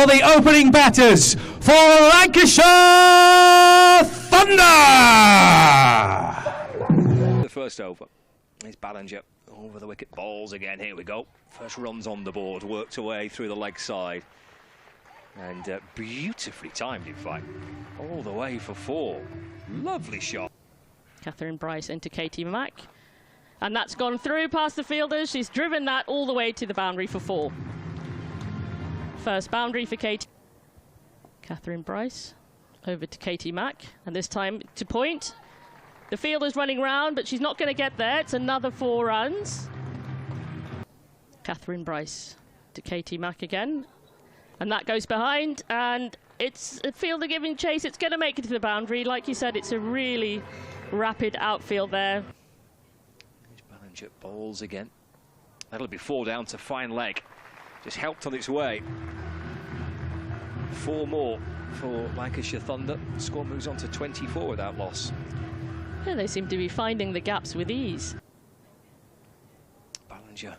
for the opening batters for Lancashire Thunder. The first over is Ballinger over the wicket, balls again. Here we go. First runs on the board, worked away through the leg side, and beautifully timed, in fact, all the way for 4. Lovely shot. Catherine Bryce into Katie Mack, and that's gone through past the fielders. She's driven that all the way to the boundary for 4. First boundary for Katie. Catherine Bryce over to Katie Mack, and this time to point. The fielder's running round, but she's not going to get there. It's another 4 runs. Catherine Bryce to Katie Mack again, and that goes behind, and it's a fielder giving chase. It's going to make it to the boundary. Like you said, it's a really rapid outfield there. Ballinger bowls again. That'll be 4 down to fine leg. Just helped on its way. 4 more for Lancashire Thunder. The score moves on to 24 without loss. Yeah, they seem to be finding the gaps with ease. Ballinger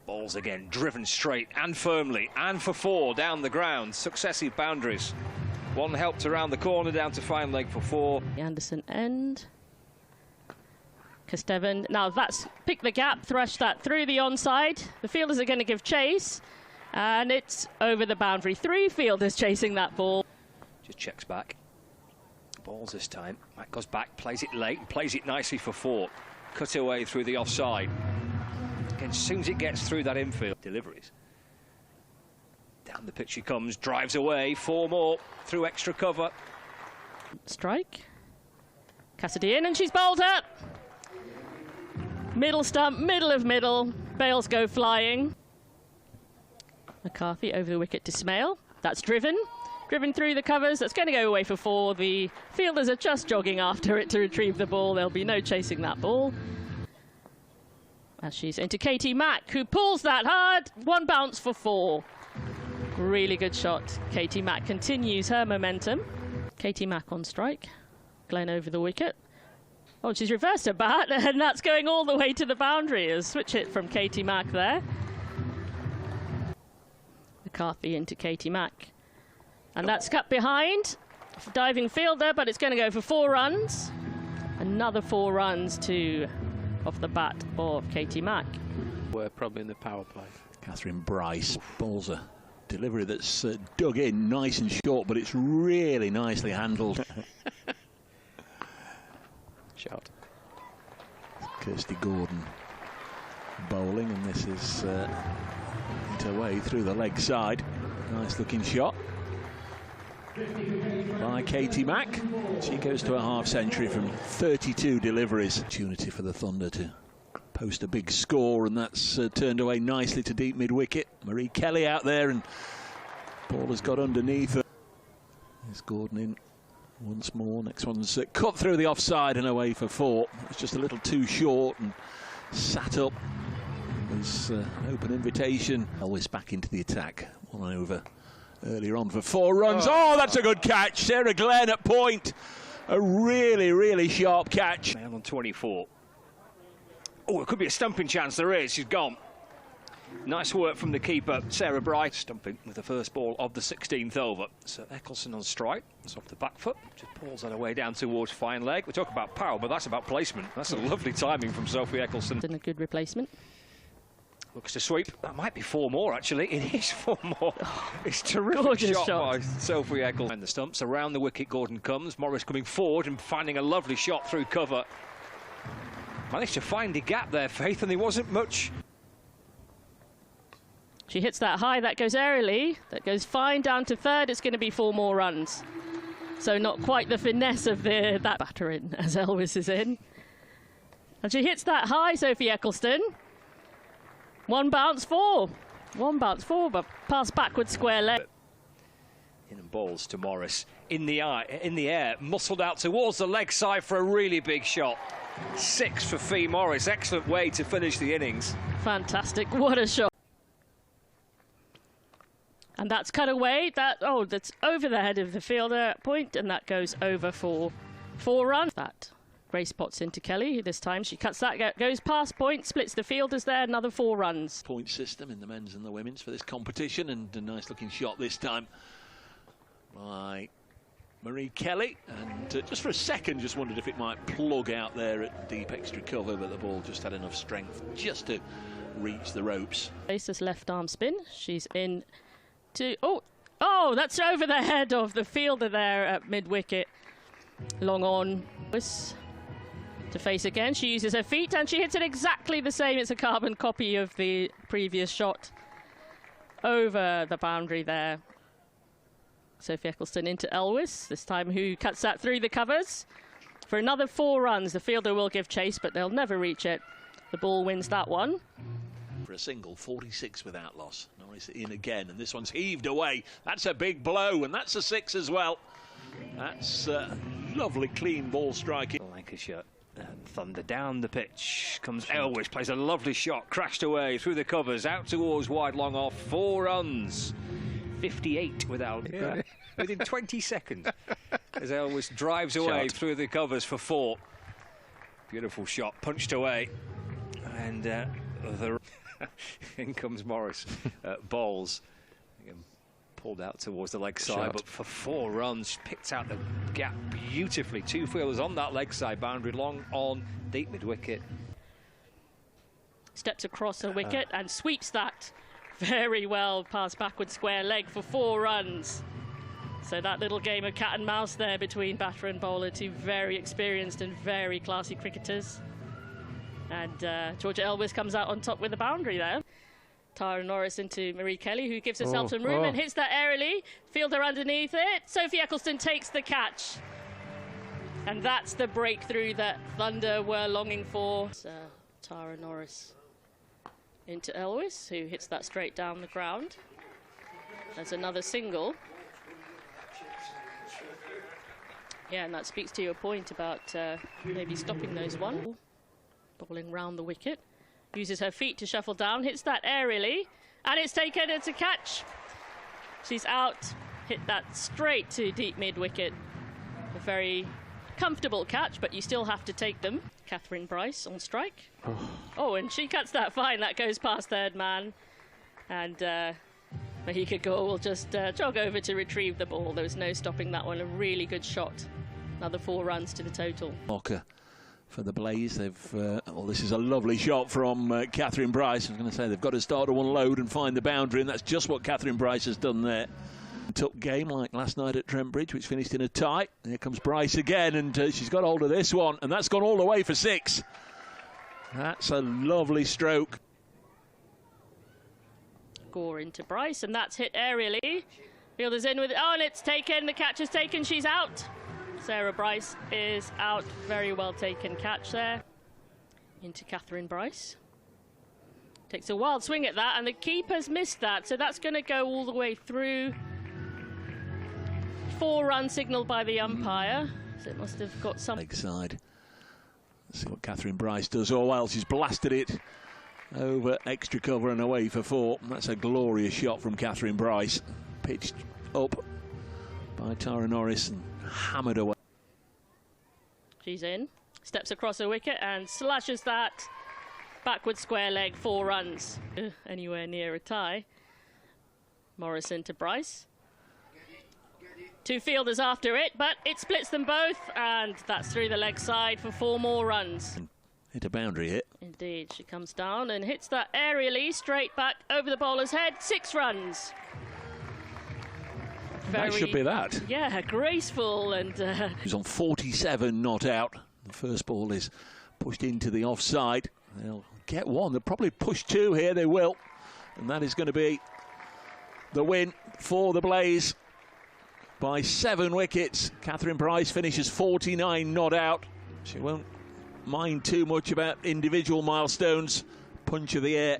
bowls again, driven straight and firmly, and for 4 down the ground. Successive boundaries. 1 helped around the corner down to fine leg for 4. Anderson end. Kesteven, now that's picked the gap, thrashed that through the onside. The fielders are going to give chase, and it's over the boundary. 3 fielders chasing that ball. Just checks back. Balls this time. Mack goes back, plays it late, plays it nicely for 4. Cut away through the offside. Again, as soon as it gets through that infield, deliveries. Down the pitch she comes, drives away, 4 more through extra cover. Strike. Cassidy in, and she's bowled up. Middle stump, middle of middle. Bales go flying. McCarthy over the wicket to Smale. That's driven through the covers. That's going to go away for 4. The fielders are just jogging after it to retrieve the ball. There'll be no chasing that ball. As she's into Katie Mack, who pulls that hard. 1 bounce for 4. Really good shot. Katie Mack continues her momentum. Katie Mack on strike. Glenn over the wicket. Oh, she's reversed her bat, and that's going all the way to the boundary. A switch hit from Katie Mack there. McCarthy into Katie Mack. And that's cut behind. Diving fielder, but it's going to go for 4 runs. Another 4 runs off the bat of Katie Mack. We're probably in the power play. Catherine Bryce bowls a delivery that's dug in nice and short, but it's really nicely handled. Shot. Kirsty Gordon bowling, and this is hit away through the leg side. Nice looking shot by Katie Mack. She goes to a half-century from 32 deliveries. Opportunity for the Thunder to post a big score, and that's turned away nicely to deep mid-wicket. Marie Kelly out there, and ball has got underneath her. There's Gordon in once more. Next one's cut through the offside and away for 4. It's just a little too short and sat up. It was an open invitation. Always back into the attack. 1 over earlier on for 4 runs. Oh, that's a good catch. Sarah Glenn at point. A really, really sharp catch. Man on 24. Oh, it could be a stumping chance. There is. She's gone. Nice work from the keeper, Sarah Bright. Stumping with the first ball of the 16th over. So Eccleston on strike. It's off the back foot. Just pulls that away down towards fine leg. We talk about power, but that's about placement. That's a lovely timing from Sophie Eccleston. And a good replacement. Looks to sweep. That might be 4 more, actually. It is 4 more. It's a terrific Gorgeous shot by Sophie Eccleston. And the stumps around the wicket. Gordon comes. Morris coming forward and finding a lovely shot through cover. Managed to find a gap there, Faith, and there wasn't much. She hits that high, that goes aerially, that goes fine down to 3rd. It's going to be 4 more runs. So not quite the finesse of that batter in as Elvis is in. And she hits that high, Sophie Eccleston. 1 bounce 4. 1 bounce 4, but pass backward square leg. In and balls to Morris. In the air, muscled out towards the leg side for a really big shot. 6 for Fee Morris. Excellent way to finish the innings. Fantastic. What a shot. And that's cut away. That's over the head of the fielder at point, and that goes over for 4 runs. That Grace pots into Kelly. This time she cuts that, goes past point, splits the fielders there, another 4 runs. Point system in the men's and the women's for this competition, and a nice looking shot this time by Marie Kelly. And just for a second, just wondered if it might plug out there at deep extra cover, but the ball just had enough strength just to reach the ropes. Grace's left arm spin. She's in to... Oh, that's over the head of the fielder there at mid-wicket. Long on. To face again, she uses her feet and she hits it exactly the same. It's a carbon copy of the previous shot over the boundary there. Sophie Eccleston into Elwes, this time who cuts that through the covers for another 4 runs. The fielder will give chase, but they'll never reach it. The ball wins that one. For a single, 46 without loss. Norris in again, and this one's heaved away. That's a big blow, and that's a 6 as well. That's lovely, clean ball striking. Lancashire Thunder down the pitch. Comes Elwes, plays a lovely shot, crashed away through the covers, out towards wide, long off. 4 runs. 58 without within 20 seconds as Elwes drives away through the covers for 4. Beautiful shot, punched away, and in comes Morris. Bowls again, pulled out towards the leg side, but for 4 runs, picked out the gap beautifully. 2 fielders on that leg side boundary, long on, deep mid wicket. Steps across a wicket and sweeps that very well past backward square leg for 4 runs. So that little game of cat and mouse there between batter and bowler, 2 very experienced and very classy cricketers. And Georgia Elwes comes out on top with the boundary there. Tara Norris into Marie Kelly, who gives herself some room and hits that aerially. Fielder underneath it. Sophie Eccleston takes the catch. And that's the breakthrough that Thunder were longing for. Tara Norris into Elwes, who hits that straight down the ground. That's another single. Yeah, and that speaks to your point about maybe stopping those one. Bowling round the wicket. Uses her feet to shuffle down, hits that aerially, and it's taken, it's a catch. She's out, hit that straight to deep mid-wicket. A very comfortable catch, but you still have to take them. Catherine Bryce on strike. And she cuts that fine, that goes past third man. And Mahika Gaul will just jog over to retrieve the ball. There was no stopping that one, a really good shot. Another 4 runs to the total. Mocker for the Blaze. This is a lovely shot from Catherine Bryce. I was going to say they've got to start to unload and find the boundary, and that's just what Catherine Bryce has done there. Took game like last night at Trent Bridge, which finished in a tie. Here comes Bryce again, and she's got hold of this one, and that's gone all the way for 6. That's a lovely stroke. Gore into Bryce, and that's hit aerially. Fielder's in with it. And it's taken. The catch is taken. She's out. Sarah Bryce is out. Very well taken catch there. Into Catherine Bryce. Takes a wild swing at that, and the keeper's missed that, so that's going to go all the way through. 4 run signalled by the umpire, so it must have got some... Leg side. Let's see what Catherine Bryce does. Oh, well, she's blasted it over extra cover and away for 4. That's a glorious shot from Catherine Bryce. Pitched up by Tara Norris and hammered away. She's in, steps across a wicket and slashes that backward square leg, 4 runs. Anywhere near a tie. Morrison to Bryce. 2 fielders after it, but it splits them both, and that's through the leg side for 4 more runs. Hit a boundary hit. Indeed, she comes down and hits that aerially straight back over the bowler's head. 6 runs. That should be that. Yeah, graceful and... He's on 47 not out. The first ball is pushed into the offside. They'll get 1. They'll probably push 2 here. They will. And that is going to be the win for the Blaze by 7 wickets. Catherine Bryce finishes 49 not out. She won't mind too much about individual milestones. Punch of the air